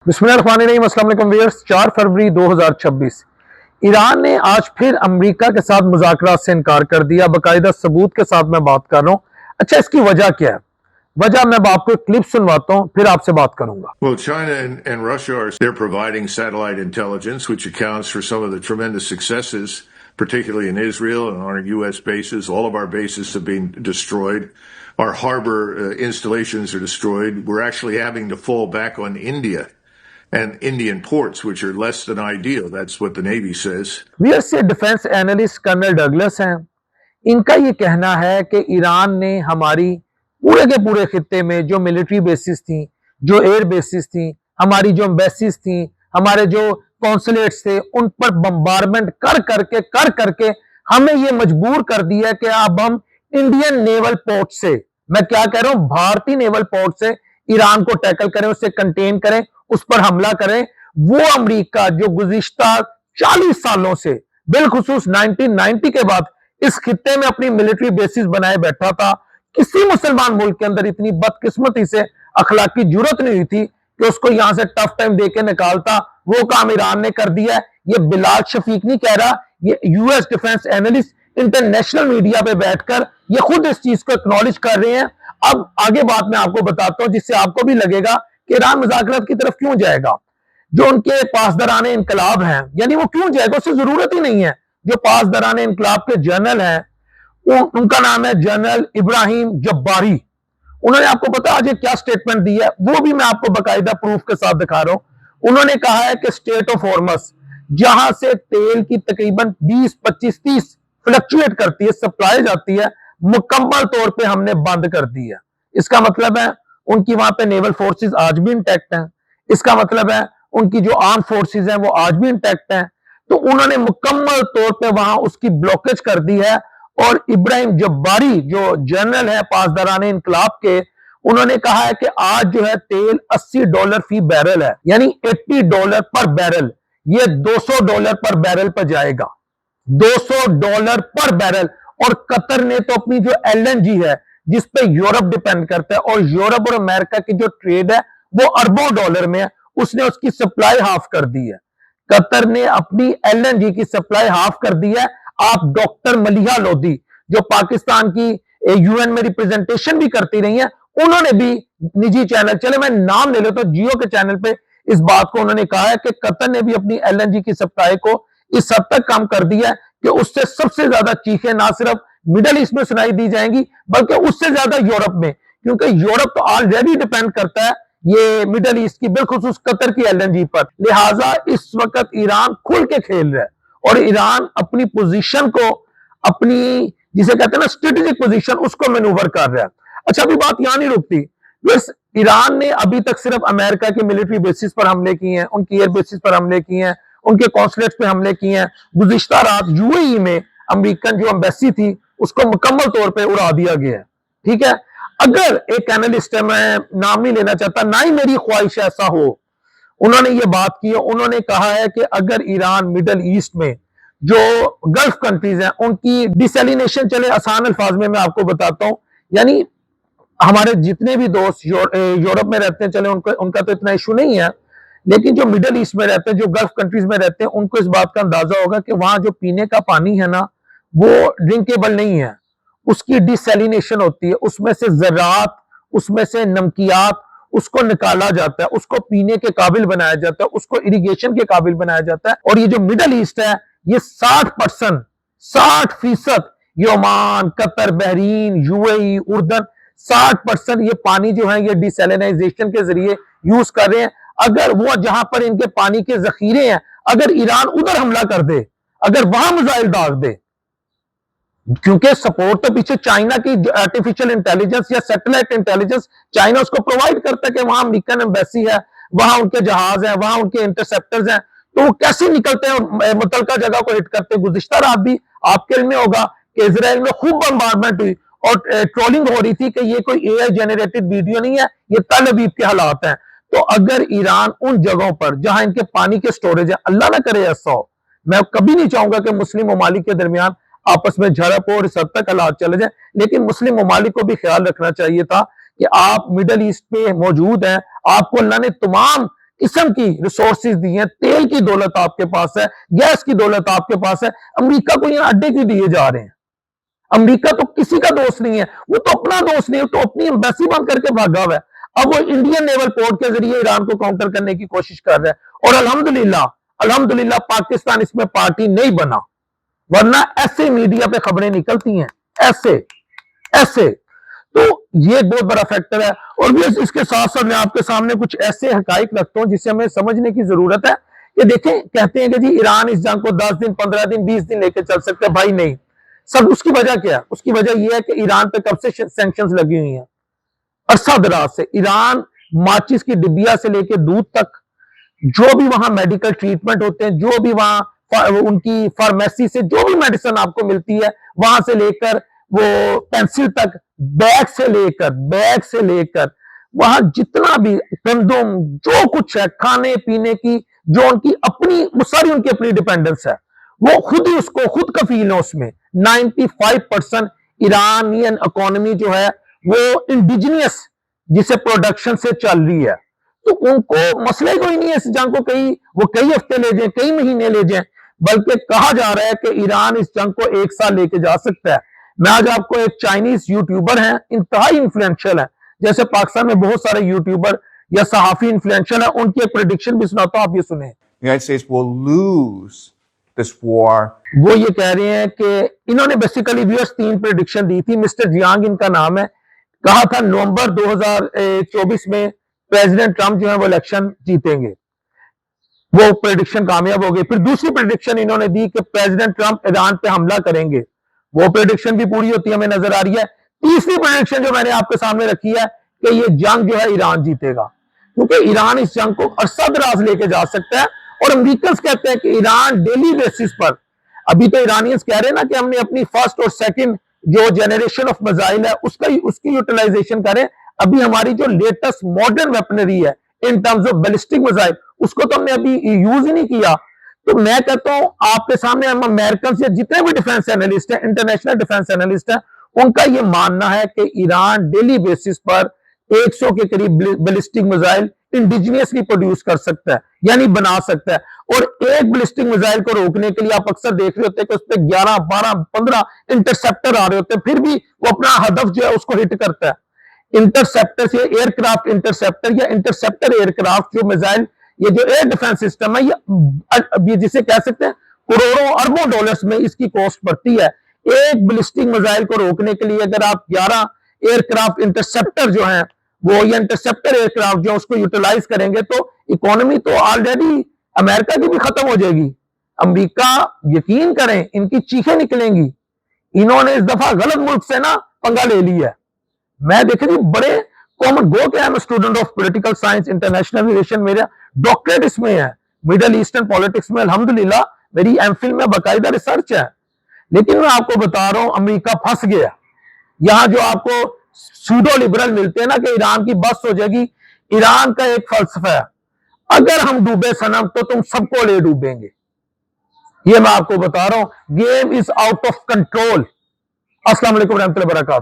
बिस्मिल्लाहिर्रहमानिर्रहीम। अस्सलाम वालेकुम व्यूअर्स। 4 फरवरी 2026 ईरान ने आज फिर अमेरिका के साथ मुज़ाकरात से इनकार कर दिया। बाकायदा सबूत के साथ मैं बात कर रहा हूं। अच्छा, इसकी वजह क्या है? वजह मैं आपको एक क्लिप सुनवाता हूं, फिर आपसे बात करूंगा। Well, China and Russia they're providing satellite intelligence, which accounts for some of the tremendous successes, particularly in Israel and on our U.S. bases. All of our bases have been destroyed. Our harbor installations are destroyed. We're actually having to fall back on India and Indian ports, which are less than ideal. That's what the Navy says. US से defence analyst colonel Douglas हैं। इनका ये कहना है कि Iran ने हमारी पूरे के पूरे खित्ते में जो मिलिट्री बेसिस थी, जो एयर बेसिस थी, हमारी जो एम्बेसीज थी, हमारे जो कॉन्सुलेट्स थे, उन पर बम्बारमेंट कर करके हमें ये मजबूर कर दिया कि अब हम इंडियन नेवल पोर्ट से, मैं क्या कह रहा हूं, भारतीय नेवल पोर्ट से ईरान को टैकल करें, उससे कंटेन करें, उस पर हमला करें। वो अमेरिका जो गुज़िश्ता 40 सालों से, बिलखुसूस 1990 के बाद इस खित्ते में अपनी मिलिट्री बेसिस बनाए बैठा था, किसी मुसलमान मुल्क के अंदर इतनी बदकिस्मती से अखलाकी जरूरत नहीं हुई थी कि उसको यहां से टफ टाइम देके निकालता। वो काम ईरान ने कर दिया है। ये बिलाल शफीक नहीं कह रहा, ये US defence analyst international media पे बैठकर ये खुद इस चीज को एक्नॉलेज कर रहे हैं। अब आगे बात मैं आपको बताता हूं जिससे आपको भी लगेगा कि ईरान मुज़ाकरात की तरफ क्यों जाएगा। जो उनके पासदाराने इनकलाब हैं, यानी वो क्यों जाएगा, उससे जरूरत ही नहीं है। जो पासदाराने इनकलाब के जनरल हैं, उनका नाम है जनरल इब्राहिम जब्बारी। उन्होंने, आपको पता आज क्या स्टेटमेंट दी है, वो भी मैं आपको बाकायदा प्रूफ के साथ दिखा रहा हूं। उन्होंने कहा है कि स्टेट ऑफ हॉर्मस, जहां से तेल की तकरीबन 20, 25, 30 फ्लक्चुएट करती है, सप्लाई जाती है, मुकम्मल तौर पे हमने बंद कर दी है। इसका मतलब है उनकी वहां पे नेवल फोर्सेस आज भी इंटैक्ट हैं। इसका मतलब है उनकी जो आर्म फोर्सेस हैं वो आज भी इंटैक्ट हैं। तो उन्होंने मुकम्मल तौर पे वहां उसकी ब्लॉकेज कर दी है। और इब्राहिम जब्बारी जो जनरल है पासदाराने इनकलाब के, उन्होंने कहा है कि आज जो है तेल $80 फी बैरल है, यानी $80 पर बैरल। ये $200 पर बैरल पर जाएगा, $200 पर बैरल। और कतर ने तो अपनी जो एलएनजी है, जिस पे यूरोप डिपेंड करता है, और यूरोप और अमेरिका की जो ट्रेड है वो अरबों डॉलर में है, उसने उसकी सप्लाई हाफ कर दी है। कतर ने अपनी एलएनजी की सप्लाई हाफ कर दी है। आप डॉक्टर मलिहा लोधी, जो पाकिस्तान की यूएन में रिप्रेजेंटेशन भी करती रही है, उन्होंने भी निजी चैनल, चले मैं नाम ले लेता हूं, जियो के चैनल पे इस बात को उन्होंने कहा है कि कतर ने भी अपनी एलएनजी की सप्लाई को इस हद तक कम कर दिया है कि उससे सबसे ज्यादा चीखें ना सिर्फ मिडल ईस्ट में सुनाई दी जाएंगी, बल्कि उससे ज्यादा यूरोप में, क्योंकि यूरोप तो ऑलरेडी डिपेंड करता है ये मिडल ईस्ट की, बिलखुसूस कतर की एलएनजी पर। लिहाजा इस वक्त ईरान खुल के खेल रहा है और ईरान अपनी पोजीशन को, अपनी जिसे कहते हैं ना स्ट्रेटेजिक पोजीशन, उसको मैनूवर कर रहा है। अच्छा, अभी बात यहां नहीं रुकती। बस ईरान ने अभी तक सिर्फ अमेरिका के मिलिट्री बेसिस पर हमले किए हैं, उनकी एयर बेसिस पर हमले किए हैं, उनके कॉन्सुलेट्स पे हमले किए हैं। गुज़िश्ता रात यूएई में अमेरिकन जो एम्बेसी थी उसको मुकम्मल तौर पर उड़ा दिया गया है। ठीक है, अगर एक एनालिस्ट है, मैं नाम नहीं लेना चाहता, ना ही मेरी ख्वाहिश ऐसा हो, उन्होंने ये बात की है। उन्होंने कहा है कि अगर ईरान मिडल ईस्ट में जो गल्फ कंट्रीज हैं उनकी डिसैलिनेशन, चले आसान अल्फाज में मैं आपको बताता हूं, यानी हमारे जितने भी दोस्त यूरोप में रहते हैं, चले उनका तो इतना इशू नहीं है, लेकिन जो मिडल ईस्ट में रहते हैं, जो गल्फ कंट्रीज में रहते हैं, उनको इस बात का अंदाजा होगा कि वहां जो पीने का पानी है ना, वो ड्रिंकेबल नहीं है, उसकी डिसैलिनेशन होती है, उसमें से ज़रात, उसमें से नमकियात, उसको निकाला जाता है, उसको पीने के काबिल बनाया जाता है, उसको इरिगेशन के काबिल बनाया जाता है। और ये जो मिडल ईस्ट है, ये 60%, 60% ये ओमान, कतर, बहरीन, यूएई, उर्दन, 60% ये पानी जो है ये डिसैलिनाइजेशन के जरिए यूज कर रहे हैं। अगर वो जहां पर इनके पानी के जखीरे हैं, अगर ईरान उधर हमला कर दे, अगर वहां मिसाइल दाग दे, क्योंकि सपोर्ट तो पीछे चाइना की आर्टिफिशियल इंटेलिजेंस या सैटेलाइट इंटेलिजेंस चाइना उसको प्रोवाइड करता है कि वहां अमेरिकन एम्बेसी है, वहां उनके जहाज हैं, वहां उनके इंटरसेप्टर्स हैं, तो वो कैसे निकलते हैं और मुतलका जगह को हिट करते हैं। गुज़िश्ता रात भी आपके इल्म में होगा कि इजराइल में खूब बम्बारमेंट हुई और ट्रोलिंग हो रही थी कि ये कोई एआई जनरेटेड वीडियो नहीं है, ये तल अवीब के हालात हैं। तो अगर ईरान उन जगहों पर जहां इनके पानी के स्टोरेज है, अल्लाह ना करे ऐसा हो, मैं कभी नहीं चाहूंगा कि मुस्लिम ममालिक के दरमियान आपस में झड़प हो और इस हद तक हालात चले जाए, लेकिन मुस्लिम ममालिक को भी ख्याल रखना चाहिए था कि आप मिडल ईस्ट पे मौजूद हैं, आपको अल्लाह ने तमाम किस्म की रिसोर्सेज दी हैं, तेल की दौलत आपके पास है, गैस की दौलत आपके पास है, अमेरिका को यहाँ अड्डे क्यों दिए जा रहे हैं? अमेरिका तो किसी का दोस्त नहीं है, वो तो अपना दोस्त नहीं है, तो अपनी एम्बेसी बंद करके भागा हुआ है। अब वो इंडियन नेवल पोर्ट के जरिए ईरान को काउंटर करने की कोशिश कर रहा है, और अल्हम्दुलिल्लाह अल्हम्दुलिल्लाह पाकिस्तान इसमें पार्टी नहीं बना, वरना ऐसे मीडिया पे खबरें निकलती हैं, ऐसे ऐसे। तो ये एक बहुत बड़ा फैक्टर है। और भी इसके साथ साथ मैं आपके सामने कुछ ऐसे हकाइक रखता हूं जिसे हमें समझने की जरूरत है कि देखें, कहते हैं कि जी ईरान इस जंग को 10 दिन 15 दिन 20 दिन लेकर चल सकता है। भाई नहीं, सब उसकी वजह क्या है? उसकी वजह यह है कि ईरान पे कब से सैंक्शंस लगी हुई हैं, अरसा दराज से। ईरान माचिस की डिबिया से लेकर दूध तक, जो भी वहां मेडिकल ट्रीटमेंट होते हैं, जो भी वहां उनकी फार्मेसी से जो भी मेडिसिन आपको मिलती है, वहां से लेकर वो पेंसिल तक, बैग से लेकर वहां जितना भी गंदम जो कुछ है खाने पीने की, जो उनकी अपनी, वो सारी उनकी अपनी डिपेंडेंस है, वो खुद ही उसको खुद कफील है उसमें। 95% ईरानियन इकोनॉमी जो है वो इंडिजिनियस, जिसे प्रोडक्शन से चल रही है। तो उनको मसले कोई नहीं है इस जंग को वो कई हफ्ते ले जाए, कई महीने ले जाए, बल्कि कहा जा रहा है कि ईरान इस जंग को 1 साल लेके जा सकता है। मैं आज आपको एक चाइनीज यूट्यूबर हैं, इंतहाई इंफ्लुएंशियल है, जैसे पाकिस्तान में बहुत सारे यूट्यूबर या सहाफी इंफ्लुएंशियल है, उनकी एक प्रेडिक्शन भी सुनाता हूं, आप ये सुने। United States will lose this war. वो ये कह रहे हैं कि इन्होंने बेसिकली व्यूअर्स 3 प्रेडिक्शन दी थी, मिस्टर जियांग इनका नाम है। कहा था नवंबर 2024 में प्रेसिडेंट ट्रंप जो है वो इलेक्शन जीतेंगे, वो प्रेडिक्शन कामयाब हो गई। फिर दूसरी प्रेडिक्शन इन्होंने दी कि प्रेसिडेंट ट्रंप ईरान पे हमला करेंगे, वो प्रेडिक्शन भी पूरी होती हमें नजर आ रही है। तीसरी प्रेडिक्शन जो मैंने आपके सामने रखी है कि ये जंग जो है ईरान जीतेगा, क्योंकि ईरान इस जंग को अरसा दराज लेके जा सकता है। और अमेरिकन कहते हैं कि ईरान डेली बेसिस पर, अभी तो ईरानियंस कह रहे हैं ना कि हमने अपनी फर्स्ट और सेकंड जो जनरेशन ऑफ मिसाइल है उसकी यूटिलाइजेशन करें। अभी हमारी जो लेटेस्ट मॉडर्न वेपनरी है in terms of ballistic missile, उसको तो हमने अभी यूज ही नहीं किया। तो मैं कहता हूं आपके सामने, हम अमेरिकन से जितने भी डिफेंस एनालिस्ट हैं, इंटरनेशनल डिफेंस एनालिस्ट हैं, उनका यह मानना है कि ईरान डेली बेसिस पर 100 के करीब बैलिस्टिक मिसाइल इंडिजिनियसली प्रोड्यूस कर सकता है, यानी बना सकता है। और एक बैलिस्टिक मिसाइल को रोकने के लिए आप अक्सर देख रहे होते हैं कि उस पर 11, 12, 15 इंटरसेप्टर आ रहे होते हैं, फिर भी वो अपना हदफ जो है उसको हिट करता है। इंटरसेप्टर से एयरक्राफ्ट इंटरसेप्टर या इंटरसेप्टर एयरक्राफ्ट जो मिसाइल, ये जो एयर डिफेंस सिस्टम है, ये जिसे कह सकते हैं करोड़ों अरबों डॉलर्स में इसकी कॉस्ट पड़ती है। एक बैलिस्टिक मिसाइल को रोकने के लिए अगर आप 11 एयरक्राफ्ट इंटरसेप्टर जो है वो, या इंटरसेप्टर एयरक्राफ्ट जो उसको यूटिलाइज करेंगे, तो इकोनॉमी तो ऑलरेडी अमेरिका की भी खत्म हो जाएगी। अमेरिका, यकीन करें, इनकी चीखें निकलेंगी। इन्होंने इस दफा गलत मुल्क से ना पंगा ले लिया है। मैं देखे जी बड़े कॉमन गो के, I am student of political science international relation, मेरा डॉक्टरेट इसमें है, मिडल ईस्टर्न पॉलिटिक्स में अल्हम्दुलिल्लाह मेरी एमफिल में बाकायदा रिसर्च है। लेकिन मैं आपको बता रहा हूं अमेरिका फंस गया। यहां जो आपको सूडो लिबरल मिलते हैं ना कि ईरान की बस हो जाएगी, ईरान का एक फलसफा है, अगर हम डूबे सनम तो तुम सबको ले डूबेंगे। ये मैं आपको बता रहा हूं, game is out of control. अस्सलाम वालेकुम रहमतुल्लाहि व बरकातहू।